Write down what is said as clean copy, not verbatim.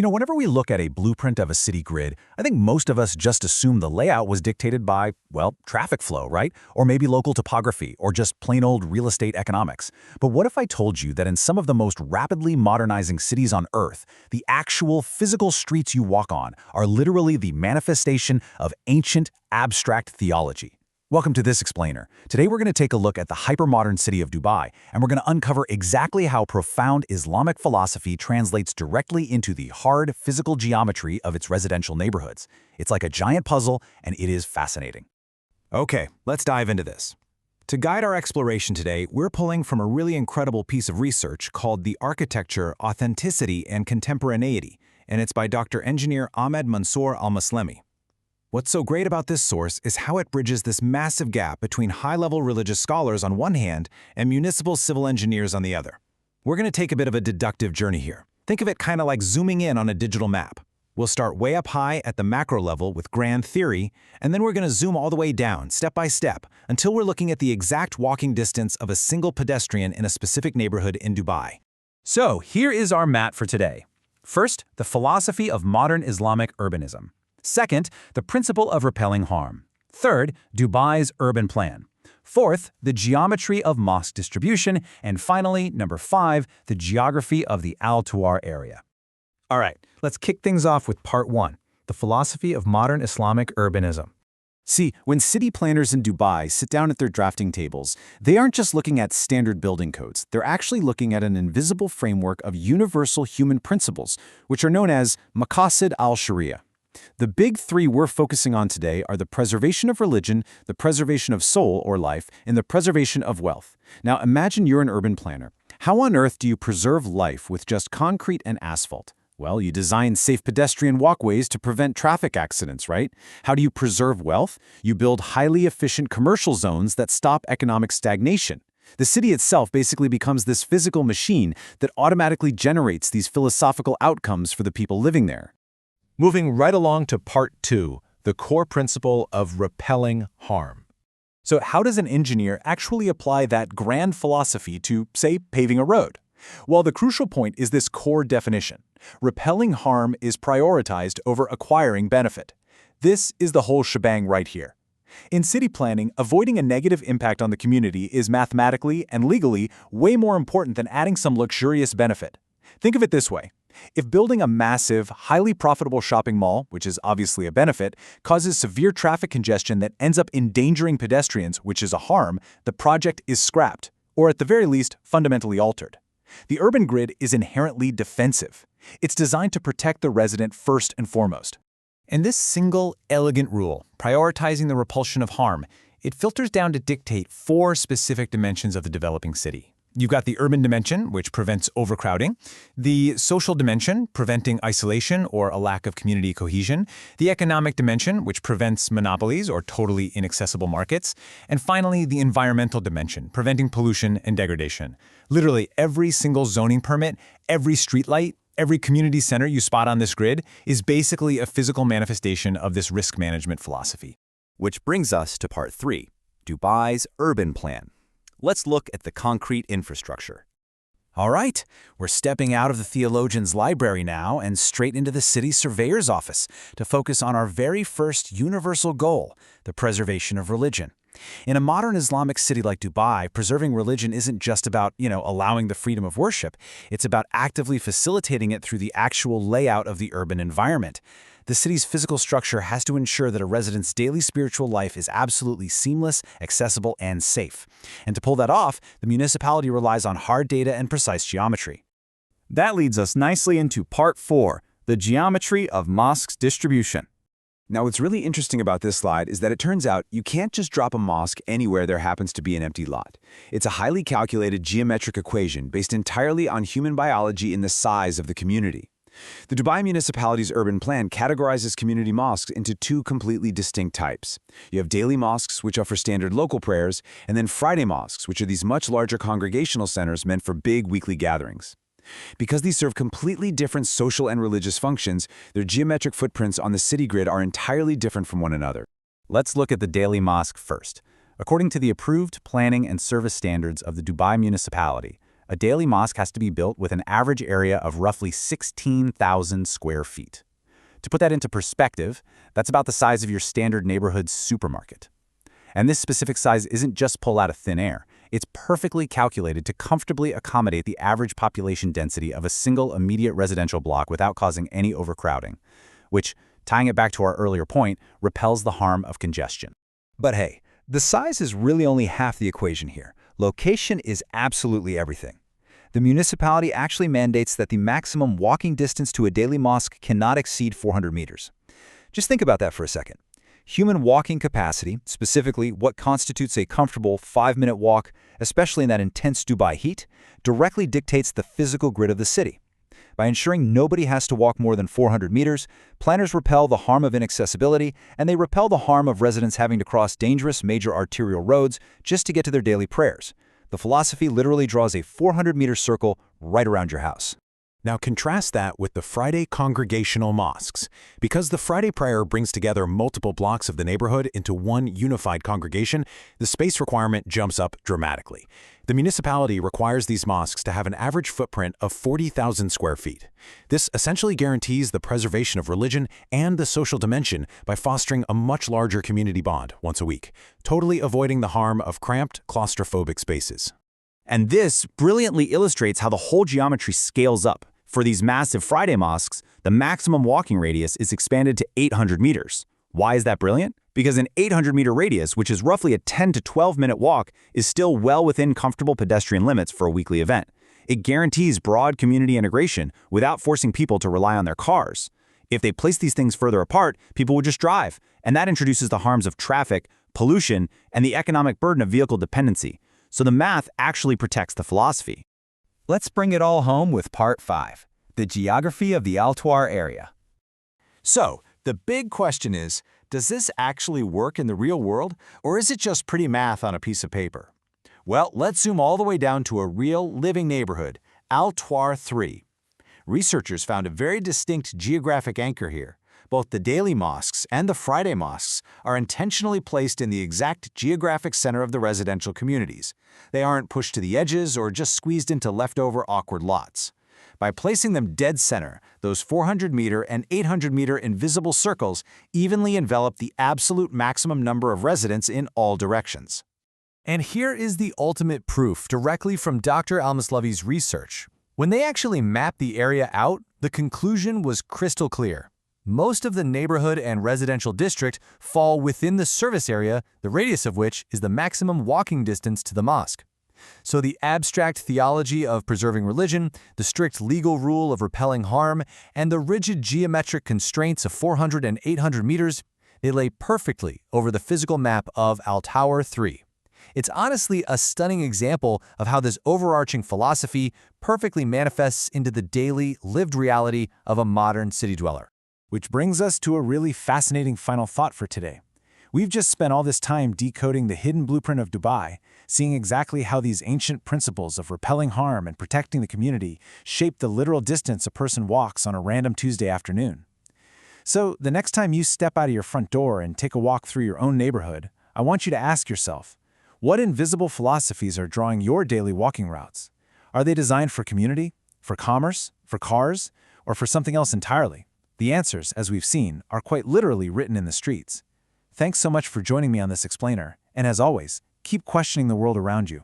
Whenever we look at a blueprint of a city grid, I think most of us just assume the layout was dictated by, well, traffic flow, right? Or maybe local topography, or just plain old real estate economics. But what if I told you that in some of the most rapidly modernizing cities on Earth, the actual physical streets you walk on are literally the manifestation of ancient, abstract theology? Welcome to This Explainer. Today we're going to take a look at the hypermodern city of Dubai, and we're going to uncover exactly how profound Islamic philosophy translates directly into the hard, physical geometry of its residential neighborhoods. It's like a giant puzzle, and it is fascinating. Okay, let's dive into this. To guide our exploration today, we're pulling from a really incredible piece of research called The Architecture, Authenticity, and Contemporaneity, and it's by Dr. Engineer Ahmed Mansour Al-Musallami. What's so great about this source is how it bridges this massive gap between high-level religious scholars on one hand and municipal civil engineers on the other. We're going to take a bit of a deductive journey here. Think of it kind of like zooming in on a digital map. We'll start way up high at the macro level with grand theory, and then we're going to zoom all the way down, step by step, until we're looking at the exact walking distance of a single pedestrian in a specific neighborhood in Dubai. So here is our mat for today. First, the philosophy of modern Islamic urbanism. Second, the principle of repelling harm. Third, Dubai's urban plan. Fourth, the geometry of mosque distribution. And finally, number 5, the geography of the Al-Tuwar area. All right, let's kick things off with part 1, the philosophy of modern Islamic urbanism. See, when city planners in Dubai sit down at their drafting tables, they aren't just looking at standard building codes. They're actually looking at an invisible framework of universal human principles, which are known as Maqasid al-Sharia. The big 3 we're focusing on today are the preservation of religion, the preservation of soul or life, and the preservation of wealth. Now imagine you're an urban planner. How on earth do you preserve life with just concrete and asphalt? Well, you design safe pedestrian walkways to prevent traffic accidents, right? How do you preserve wealth? You build highly efficient commercial zones that stop economic stagnation. The city itself basically becomes this physical machine that automatically generates these philosophical outcomes for the people living there. Moving right along to part 2, the core principle of repelling harm. So how does an engineer actually apply that grand philosophy to, say, paving a road? Well, the crucial point is this core definition. Repelling harm is prioritized over acquiring benefit. This is the whole shebang right here. In city planning, avoiding a negative impact on the community is mathematically and legally way more important than adding some luxurious benefit. Think of it this way. If building a massive, highly profitable shopping mall, which is obviously a benefit, causes severe traffic congestion that ends up endangering pedestrians, which is a harm, the project is scrapped, or at the very least, fundamentally altered. The urban grid is inherently defensive. It's designed to protect the resident first and foremost. And this single, elegant rule, prioritizing the repulsion of harm, it filters down to dictate 4 specific dimensions of the developing city. You've got the urban dimension, which prevents overcrowding, the social dimension, preventing isolation or a lack of community cohesion, the economic dimension, which prevents monopolies or totally inaccessible markets, and finally, the environmental dimension, preventing pollution and degradation. Literally every single zoning permit, every streetlight, every community center you spot on this grid is basically a physical manifestation of this risk management philosophy. Which brings us to part 3, Dubai's urban plan. Let's look at the concrete infrastructure. All right, we're stepping out of the theologian's library now and straight into the city surveyor's office to focus on our very first universal goal, the preservation of religion. In a modern Islamic city like Dubai, preserving religion isn't just about, allowing the freedom of worship. It's about actively facilitating it through the actual layout of the urban environment. The city's physical structure has to ensure that a resident's daily spiritual life is absolutely seamless, accessible, and safe. And to pull that off, the municipality relies on hard data and precise geometry. That leads us nicely into part 4, the geometry of mosques distribution. Now, what's really interesting about this slide is that it turns out you can't just drop a mosque anywhere there happens to be an empty lot. It's a highly calculated geometric equation based entirely on human biology and the size of the community. The Dubai municipality's urban plan categorizes community mosques into 2 completely distinct types. You have daily mosques, which offer standard local prayers, and then Friday mosques, which are these much larger congregational centers meant for big weekly gatherings. Because these serve completely different social and religious functions, their geometric footprints on the city grid are entirely different from one another. Let's look at the daily mosque first. According to the approved planning and service standards of the Dubai municipality, A daily mosque has to be built with an average area of roughly 16,000 square feet. To put that into perspective, that's about the size of your standard neighborhood supermarket. And this specific size isn't just pulled out of thin air. It's perfectly calculated to comfortably accommodate the average population density of a single immediate residential block without causing any overcrowding, which, tying it back to our earlier point, repels the harm of congestion. But hey, the size is really only half the equation here. Location is absolutely everything. The municipality actually mandates that the maximum walking distance to a daily mosque cannot exceed 400 meters. Just think about that for a second. Human walking capacity, specifically what constitutes a comfortable 5-minute walk, especially in that intense Dubai heat, directly dictates the physical grid of the city. By ensuring nobody has to walk more than 400 meters, planners repel the harm of inaccessibility, and they repel the harm of residents having to cross dangerous major arterial roads just to get to their daily prayers. The philosophy literally draws a 400-meter circle right around your house. Now contrast that with the Friday congregational mosques. Because the Friday prayer brings together multiple blocks of the neighborhood into one unified congregation, the space requirement jumps up dramatically. The municipality requires these mosques to have an average footprint of 40,000 square feet. This essentially guarantees the preservation of religion and the social dimension by fostering a much larger community bond once a week, totally avoiding the harm of cramped, claustrophobic spaces. And this brilliantly illustrates how the whole geometry scales up. For these massive Friday mosques, the maximum walking radius is expanded to 800 meters. Why is that brilliant? Because an 800-meter radius, which is roughly a 10 to 12-minute walk, is still well within comfortable pedestrian limits for a weekly event. It guarantees broad community integration without forcing people to rely on their cars. If they place these things further apart, people would just drive, and that introduces the harms of traffic, pollution, and the economic burden of vehicle dependency. So the math actually protects the philosophy. Let's bring it all home with Part 5, the geography of the Al-Tawar area. So, the big question is, does this actually work in the real world, or is it just pretty math on a piece of paper? Well, let's zoom all the way down to a real, living neighborhood, Al-Tawar 3. Researchers found a very distinct geographic anchor here. Both the daily mosques and the Friday mosques are intentionally placed in the exact geographic center of the residential communities. They aren't pushed to the edges or just squeezed into leftover awkward lots. By placing them dead center, those 400-meter and 800-meter invisible circles evenly envelop the absolute maximum number of residents in all directions. And here is the ultimate proof directly from Dr. Al-Musallami's research. When they actually mapped the area out, the conclusion was crystal clear. Most of the neighborhood and residential district fall within the service area, the radius of which is the maximum walking distance to the mosque. So the abstract theology of preserving religion, the strict legal rule of repelling harm, and the rigid geometric constraints of 400 and 800 meters, they lay perfectly over the physical map of Al-Tawar 3. It's honestly a stunning example of how this overarching philosophy perfectly manifests into the daily, lived reality of a modern city dweller. Which brings us to a really fascinating final thought for today. We've just spent all this time decoding the hidden blueprint of Dubai, seeing exactly how these ancient principles of repelling harm and protecting the community shape the literal distance a person walks on a random Tuesday afternoon. So, the next time you step out of your front door and take a walk through your own neighborhood, I want you to ask yourself, what invisible philosophies are drawing your daily walking routes? Are they designed for community, for commerce, for cars, or for something else entirely? The answers, as we've seen, are quite literally written in the streets. Thanks so much for joining me on this explainer, and as always, keep questioning the world around you.